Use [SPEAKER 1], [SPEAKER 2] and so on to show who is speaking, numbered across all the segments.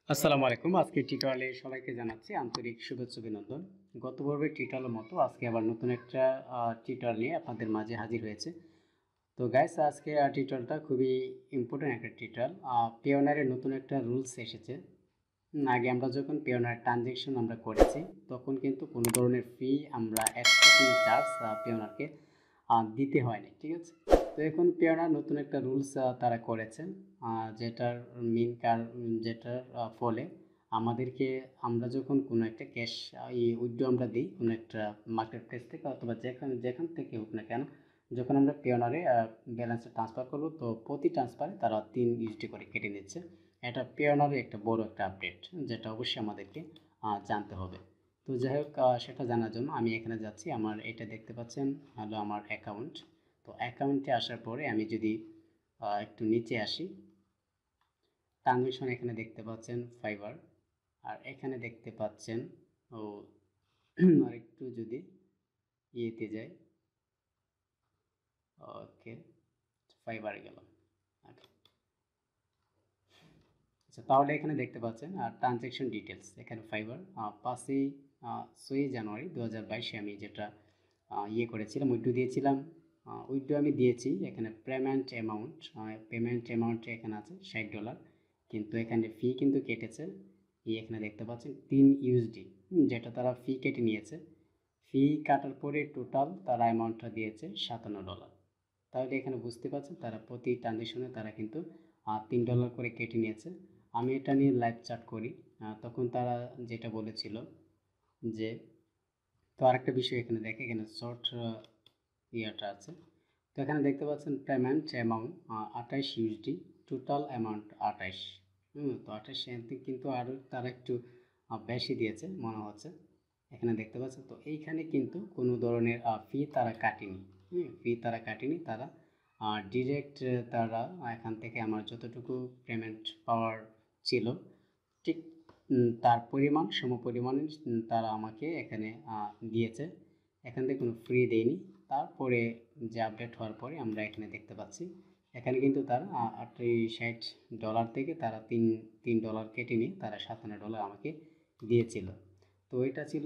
[SPEAKER 1] আসসালামু আলাইকুম। আজকে টিউটোরিয়ালে সবাইকে জানাচ্ছি আন্তরিক শুভেচ্ছা অভিনন্দন। গত পর্বের টিউটোরিয়ালের মতো আজকে আবার নতুন একটা টিউটোরিয়াল নিয়ে আপনাদের মাঝে হাজির হয়েছে। তো গাইস, আজকে টিউটোরিয়ালটা খুবই ইম্পর্টেন্ট একটা টিউটোরিয়াল। পেওনারের নতুন একটা রুলস এসেছে। আগে আমরা যখন পেওনার ট্রানজ্যাকশন আমরা করেছি তখন কিন্তু কোনো ধরনের ফি আমরা এক্সট্রা কোনো চার্জ পেওনারকে দিতে হয়নি, ঠিক আছে। তো এখন পেওনার নতুন একটা রুলস তারা করেছেন, যেটার যেটার ফলে আমাদেরকে আমরা যখন কোনো একটা ক্যাশ উইথড্র আমরা দিই কোনো একটা মার্কেট প্লেস থেকে অথবা যেখান থেকে হোক না কেন, যখন আমরা পেওনারে ব্যালেন্সে ট্রান্সফার করব তো প্রতি ট্রান্সফারে তারা 3 ইউএসডি করে কেটে নিচ্ছে। এটা পেওনারে একটা বড় একটা আপডেট, যেটা অবশ্যই আমাদেরকে জানতে হবে। তো যাই হোক, সেটা জানার জন্য আমি এখানে যাচ্ছি। আমার এটা দেখতে পাচ্ছেন হলো আমার অ্যাকাউন্ট। তো অ্যাকাউন্টে আসার পরে আমি যদি একটু নিচে আসি, ট্রানজ্যাকশন এখানে দেখতে পাচ্ছেন ফাইবার, আর এখানে দেখতে পাচ্ছেন ও আর একটু যদি ইয়েতে যাই, ওকে, ফাইবারে গেলাম। ওকে, আচ্ছা, তাহলে এখানে দেখতে পাচ্ছেন ট্রানজ্যাকশন ডিটেলস, এখানে ফাইবার 5ই জানুয়ারি 2022 আমি যেটা করেছিলাম, উইথড্র দিয়েছিলাম। উইথড্র আমি দিয়েছি। এখানে পেমেন্ট অ্যামাউন্ট এখানে আছে $60, কিন্তু এখানে ফি কিন্তু কেটেছে। এখানে দেখতে পাচ্ছেন 3 ইউএসডি, যেটা তারা ফি কেটে নিয়েছে। ফি কাটার পরে টোটাল তারা অ্যামাউন্টটা দিয়েছে $57। তাহলে এখানে বুঝতে পারছেন তারা প্রতি ট্রানজ্যাকশনে তারা কিন্তু $3 করে কেটে নিয়েছে। আমি এটা নিয়ে লাইভ চ্যাট করি, তখন তারা যেটা বলেছিল যে, তো আরেকটা বিষয় এখানে দেখে, এখানে শর্ট ইয়াটা আছে। তো এখানে দেখতে পাচ্ছেন payment amount 28 USD, total amount 28। তো 28 কিন্তু আরও তারা একটু বেশি দিয়েছে মনে হচ্ছে। এখানে দেখতে পাচ্ছেন, তো এইখানে কিন্তু কোনো ধরনের ফি তারা কাটেনি। তারা ডিরেক্ট তারা এখান থেকে আমার যতটুকু পেমেন্ট পাওয়ার ছিল ঠিক তার সমপরিমাণে তারা আমাকে এখানে দিয়েছে। এখান থেকে কোনো ফ্রি দেয়নি। তারপরে যে আপডেট হওয়ার পরে আমরা এখানে দেখতে পাচ্ছি এখানে কিন্তু তারা $60 থেকে তারা $3 কেটে নিয়ে তারা $57 আমাকে দিয়েছিল। তো এটা ছিল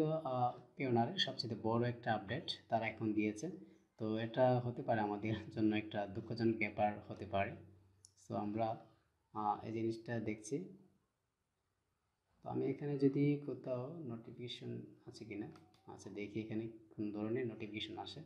[SPEAKER 1] পেওনারের সবচেয়ে বড় একটা আপডেট তারা এখন দিয়েছে। তো এটা হতে পারে আমাদের জন্য একটা দুঃখজনক ব্যাপার হতে পারে। সো আমরা এই জিনিসটা দেখছি। তো আমি এখানে যদি কোথাও নোটিফিকেশন আছে কিনা, আচ্ছা দেখি এখানে কোন ধরনের নোটিফিকেশন আসে।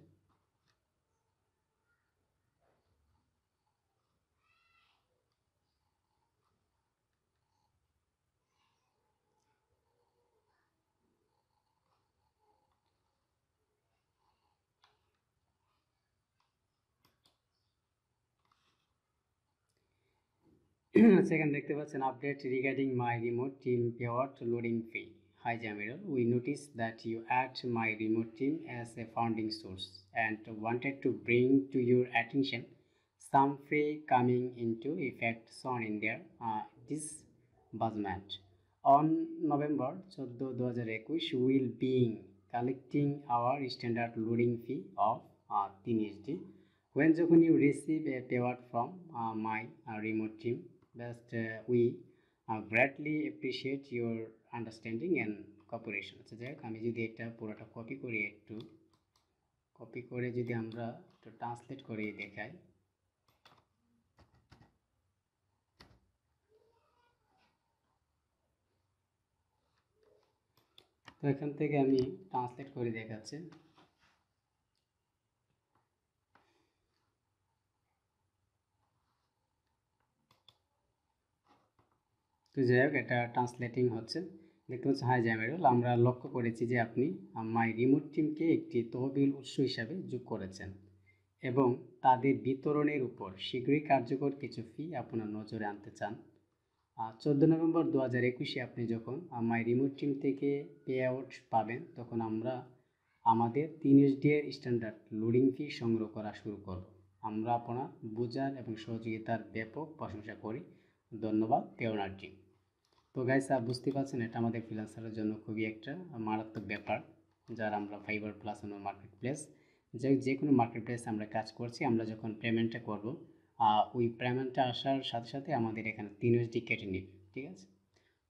[SPEAKER 1] সেখানে দেখতে পাচ্ছেন update regarding my remote team পেওয়ার্ড loading fee. Hi Jamirul, we noticed that you add my remote team as a founding source and wanted to bring to your attention some fee coming into effect soon in their disbursement. On November 14, 2021, we will be collecting our standard loading fee of 3 USD. When যখন you receive a payout from my remote team, we greatly appreciate your understanding and cooperation. আচ্ছা যাই হোক, আমি যদি এটা পুরোটা copy করে যদি আমরা একটু ট্রান্সলেট করে দেখাই, তো এখান থেকে আমি ট্রান্সলেট করে দেখাচ্ছি। তো যাই হোক, এটা ট্রান্সলেটিং হচ্ছে। দেখতে পাচ্ছি, হাই জামিরুল, আমরা লক্ষ্য করেছি যে আপনি মাই রিমোট টিমকে একটি তহবিল উৎস হিসাবে যোগ করেছেন এবং তাদের বিতরণের উপর শীঘ্রই কার্যকর কিছু ফি আপনার নজরে আনতে চান। 14 নভেম্বর 2021 আপনি যখন মাই রিমোট টিম থেকে পে আউট পাবেন তখন আমরা আমাদের 3 USD এর স্ট্যান্ডার্ড লোডিং ফি সংগ্রহ করা শুরু করব। আমরা আপনার বোঝার এবং সহযোগিতার ব্যাপক প্রশংসা করি। ধন্যবাদ পেওনার টিম। তো গাইস, বুঝতে পারছেন এটা আমাদের ফ্রিল্যান্সারের জন্য খুবই একটা মারাত্মক ব্যাপার, যার আমরা ফাইবার প্লাস মার্কেট প্লেস, যে কোনো মার্কেট প্লেস আমরা কাজ করছি, আমরা যখন পেমেন্টটা করব ওই পেমেন্টটা আসার সাথে সাথে আমাদের এখানে 3 USD কেটে নিবে, ঠিক আছে।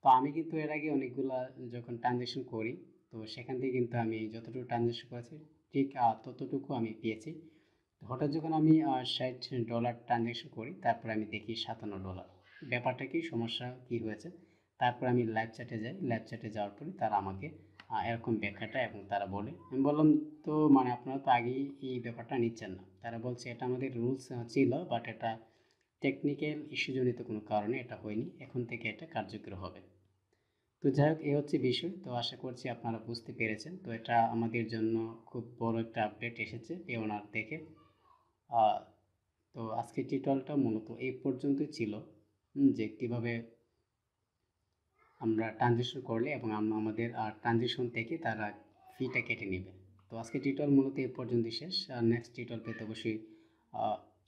[SPEAKER 1] তো আমি কিন্তু এর আগে অনেকগুলা যখন ট্রানজ্যাকশন করি, তো সেখান থেকে কিন্তু আমি যতটুকু ট্রানজ্যাকশন করেছি ঠিক ততটুকু আমি পেয়েছি। তো হঠাৎ যখন আমি $60 ট্রানজ্যাকশন করি, তারপর আমি দেখি $57। ব্যাপারটা কি, সমস্যা কি হয়েছে? তারপর আমি লাইভ চ্যাটে যাই, লাইভ চ্যাটে যাওয়ার পরে তারা আমাকে এরকম ব্যাখ্যাটা এবং তারা বলে, আমি বললাম তো মানে আপনারা তো আগেই এই ব্যাপারটা নিচ্ছেন না। তারা বলছে এটা আমাদের রুলস ছিল, বাট এটা টেকনিক্যাল ইস্যুজনিত কোনো কারণে এটা হয়নি, এখন থেকে এটা কার্যকর হবে। তো যাই হোক, এই হচ্ছে বিষয়। তো আশা করছি আপনারা বুঝতে পেরেছেন। তো এটা আমাদের জন্য খুব বড় একটা আপডেট এসেছে পেওনার থেকে। আহ, তো আজকের টিউটোরিয়ালটা মূলত এই পর্যন্তই ছিল, যে কীভাবে আমরা ট্রানজেকশন করলে এবং আমাদের ট্রানজেকশন থেকে তারা ফিটা কেটে নেবে। তো আজকের টিউটোরিয়াল মূলত এই পর্যন্তই শেষ। নেক্সট টিউটোরিয়াল পেতে অবশ্যই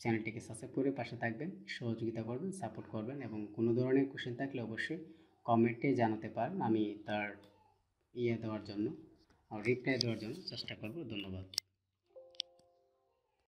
[SPEAKER 1] চ্যানেলটিকে সাবস্ক্রাইব করে পাশে থাকবেন, সহযোগিতা করবেন, সাপোর্ট করবেন, এবং কোনো ধরনের কোশ্চেন থাকলে অবশ্যই কমেন্টে জানাতে পারেন। আমি তার দেওয়ার জন্য, রিপ্লাই দেওয়ার জন্য চেষ্টা করব। ধন্যবাদ।